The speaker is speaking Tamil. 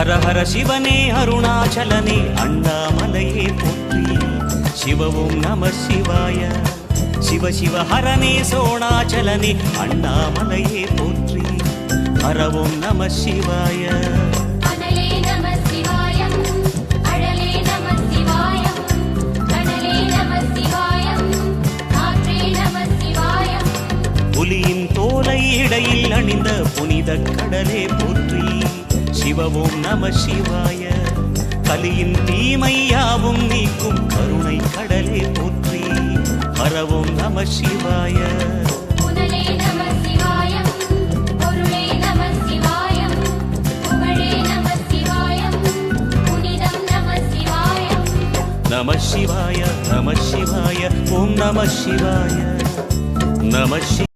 ஹர ஹர சிவனே அருணாச்சலனே அண்ணாமலையே போற்றி. சிவ ஓம் நம சிவாய. சிவ சிவ ஹரனே சோணாச்சலனே அண்ணாமலையே போற்றி. ஹர ஓம் நம சிவாய. புலியின் தோலை இடையில் அணிந்த புனித கடலே போற்றி. சிவ ஓம் நம சிவாய. கலியின் தீமையாவும் நீக்கும் கருணை கடலே போற்றி. ஹர ஓம் நம சிவாய. நம சிவாய நம சிவாய ஓம் நம சிவாய நம.